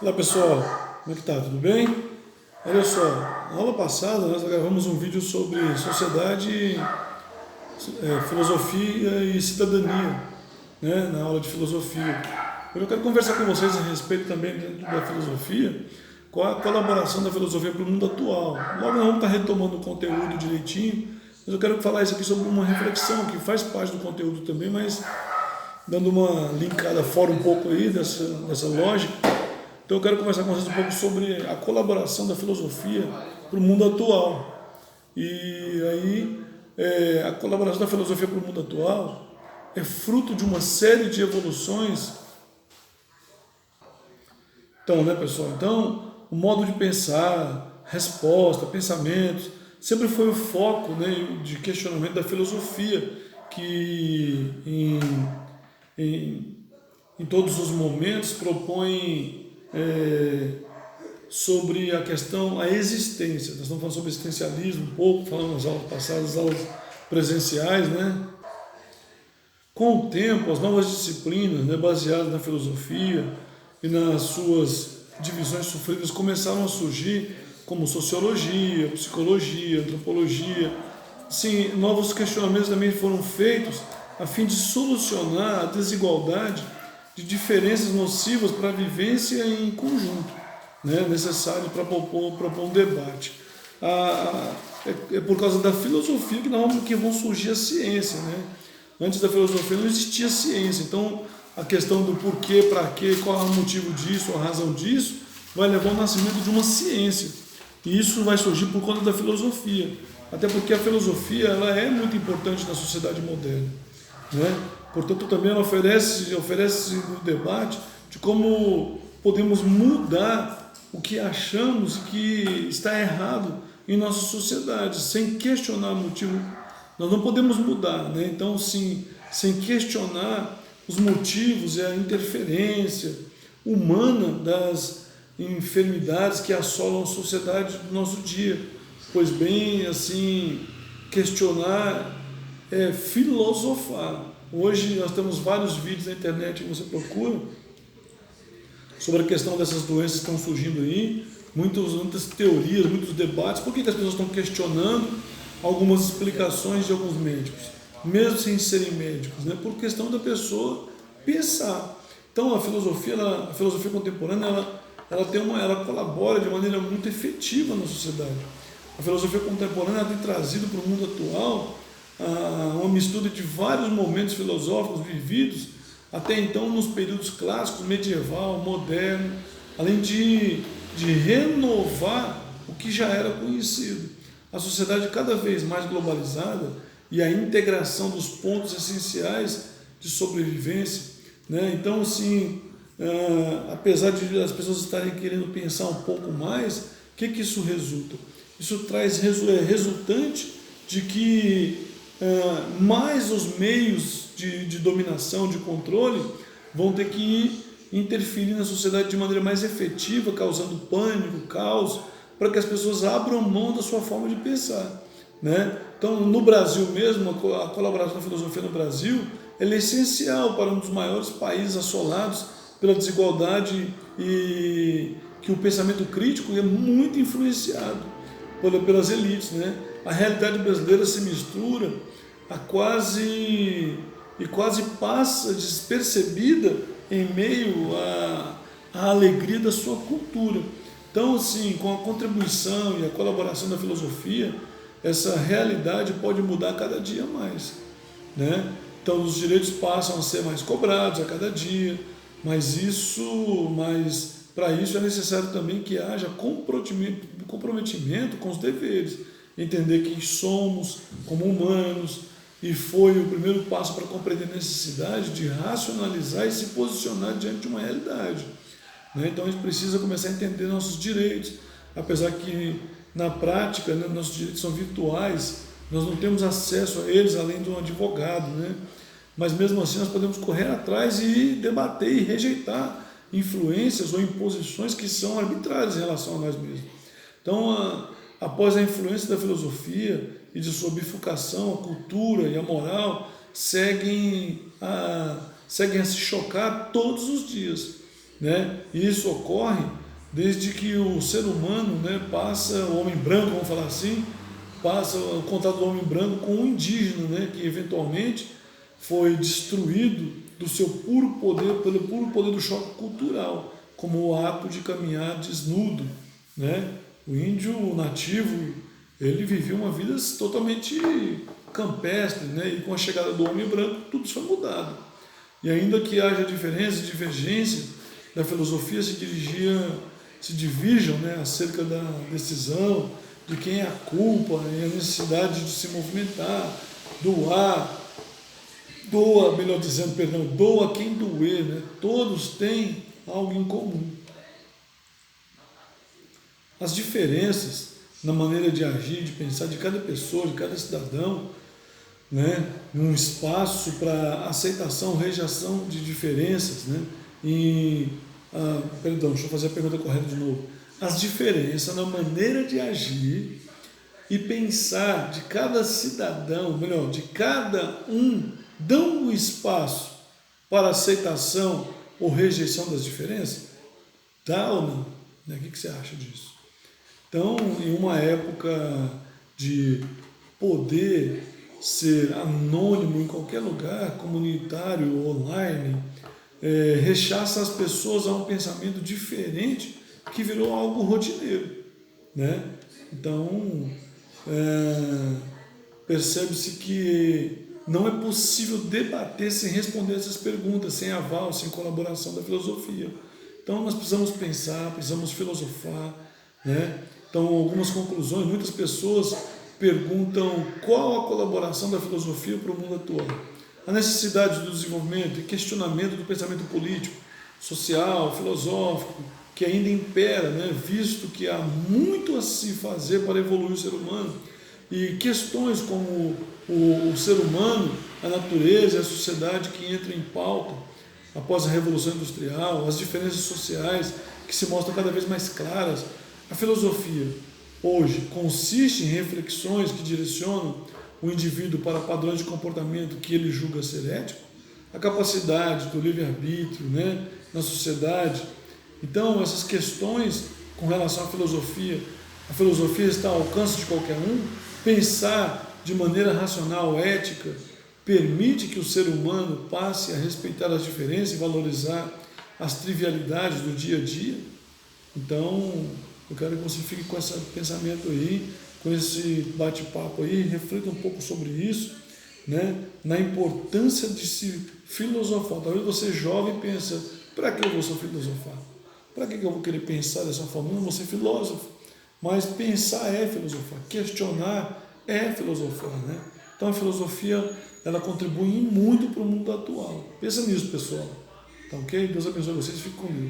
Olá pessoal, como é que tá? Tudo bem? Olha só, na aula passada nós gravamos um vídeo sobre sociedade, filosofia e cidadania, né, na aula de filosofia. Hoje eu quero conversar com vocês a respeito também dentro da filosofia, qual a colaboração da filosofia para o mundo atual. Logo nós vamos estar retomando o conteúdo direitinho, mas eu quero falar isso aqui sobre uma reflexão que faz parte do conteúdo também, mas dando uma linkada fora um pouco aí dessa lógica. Então eu quero conversar com vocês um pouco sobre a colaboração da filosofia para o mundo atual. E aí, a colaboração da filosofia para o mundo atual é fruto de uma série de evoluções. Então, né, pessoal? Então, o modo de pensar, resposta, pensamentos, sempre foi o foco, né, de questionamento da filosofia, que em, em todos os momentos propõe sobre a questão, a existência. Nós estamos falando sobre existencialismo um pouco, falando nas aulas passadas, nas aulas presenciais, né? Com o tempo, as novas disciplinas, né, baseadas na filosofia e nas suas divisões sofridas começaram a surgir, como sociologia, psicologia, antropologia. Sim, novos questionamentos também foram feitos a fim de solucionar a desigualdade de diferenças nocivas para a vivência em conjunto, né, necessário para propor um debate. É por causa da filosofia que vão surgir a ciência, né? Antes da filosofia não existia ciência, então a questão do porquê, para quê, qual é o motivo disso, a razão disso, vai levar ao nascimento de uma ciência. E isso vai surgir por conta da filosofia, até porque a filosofia ela é muito importante na sociedade moderna, né? Portanto, também ela oferece um debate de como podemos mudar o que achamos que está errado em nossa sociedade, sem questionar o motivo. Nós não podemos mudar, né? Então, sim, sem questionar os motivos e a interferência humana das enfermidades que assolam a sociedade do nosso dia. Pois bem, assim, questionar é filosofar. Hoje nós temos vários vídeos na internet que você procura sobre a questão dessas doenças que estão surgindo aí, muitas teorias, muitos debates. Por que as pessoas estão questionando algumas explicações de alguns médicos, mesmo sem serem médicos, né? Por questão da pessoa pensar. Então a filosofia contemporânea, ela colabora de maneira muito efetiva na sociedade. A filosofia contemporânea tem trazido para o mundo atual uma mistura de vários momentos filosóficos vividos até então nos períodos clássicos, medieval, moderno, além de renovar o que já era conhecido. A sociedade cada vez mais globalizada e a integração dos pontos essenciais de sobrevivência, né? Então, assim, apesar de as pessoas estarem querendo pensar um pouco mais, o que isso resulta? Isso é resultante de que mais os meios de dominação, de controle, vão ter que interferir na sociedade de maneira mais efetiva, causando pânico, caos, para que as pessoas abram mão da sua forma de pensar, né? Então, no Brasil mesmo, a colaboração da filosofia no Brasil ela é essencial para um dos maiores países assolados pela desigualdade e que o pensamento crítico é muito influenciado pelas elites, né? A realidade brasileira se mistura e quase passa despercebida em meio à alegria da sua cultura. Então, assim, com a contribuição e a colaboração da filosofia, essa realidade pode mudar cada dia mais, né? Então, os direitos passam a ser mais cobrados a cada dia, mas para isso é necessário também que haja comprometimento com os deveres, entender quem somos como humanos, e foi o primeiro passo para compreender a necessidade de racionalizar e se posicionar diante de uma realidade, né? Então a gente precisa começar a entender nossos direitos, apesar que na prática, né, nossos direitos são virtuais, nós não temos acesso a eles além de um advogado, né? Mas mesmo assim nós podemos correr atrás e debater e rejeitar influências ou imposições que são arbitrárias em relação a nós mesmos. Então, após a influência da filosofia e de sua bifurcação, a cultura e a moral seguem a se chocar todos os dias, né? E isso ocorre desde que o ser humano, né, passa, o homem branco, vamos falar assim, passa o contato do homem branco com o indígena, né, que eventualmente foi destruído do seu puro poder, pelo puro poder do choque cultural, como o ato de caminhar desnudo, né? O índio o nativo, ele vivia uma vida totalmente campestre, né? E com a chegada do homem branco, tudo isso foi mudado. E ainda que haja diferença e divergência, da filosofia se divirjam, né, acerca da decisão, de quem é a culpa e a necessidade de se movimentar, doa, melhor dizendo, perdão, doa quem doer, né? Todos têm algo em comum. As diferenças na maneira de agir, de pensar de cada pessoa, de cada cidadão, né? Um espaço para aceitação, rejeição de diferenças, né? Perdão, deixa eu fazer a pergunta correta de novo. As diferenças na maneira de agir e pensar de cada cidadão, melhor, de cada um, dão um espaço para aceitação ou rejeição das diferenças? Dá ou não? O que você acha disso? Então, em uma época de poder ser anônimo em qualquer lugar, comunitário, online, rechaça as pessoas a um pensamento diferente que virou algo rotineiro, né? Então, percebe-se que não é possível debater sem responder essas perguntas, sem aval, sem colaboração da filosofia. Então, nós precisamos pensar, precisamos filosofar, né? Então, algumas conclusões, muitas pessoas perguntam qual a colaboração da filosofia para o mundo atual. A necessidade do desenvolvimento e questionamento do pensamento político, social, filosófico, que ainda impera, né? Visto que há muito a se fazer para evoluir o ser humano. E questões como o ser humano, a natureza e a sociedade que entram em pauta após a Revolução Industrial, as diferenças sociais que se mostram cada vez mais claras. A filosofia, hoje, consiste em reflexões que direcionam o indivíduo para padrões de comportamento que ele julga ser ético, a capacidade do livre-arbítrio, né, na sociedade. Então, essas questões com relação à filosofia, a filosofia está ao alcance de qualquer um. Pensar de maneira racional, ética, permite que o ser humano passe a respeitar as diferenças e valorizar as trivialidades do dia a dia. Então, eu quero que você fique com esse pensamento aí, com esse bate-papo aí, reflita um pouco sobre isso, né? Na importância de se filosofar. Talvez você jovem pensa, para que eu vou filosofar? Para que eu vou querer pensar dessa forma? Eu não vou ser filósofo. Mas pensar é filosofar, questionar é filosofar, né? Então a filosofia, ela contribui muito para o mundo atual. Pensa nisso, pessoal. Tá ok? Deus abençoe vocês e fique com Deus.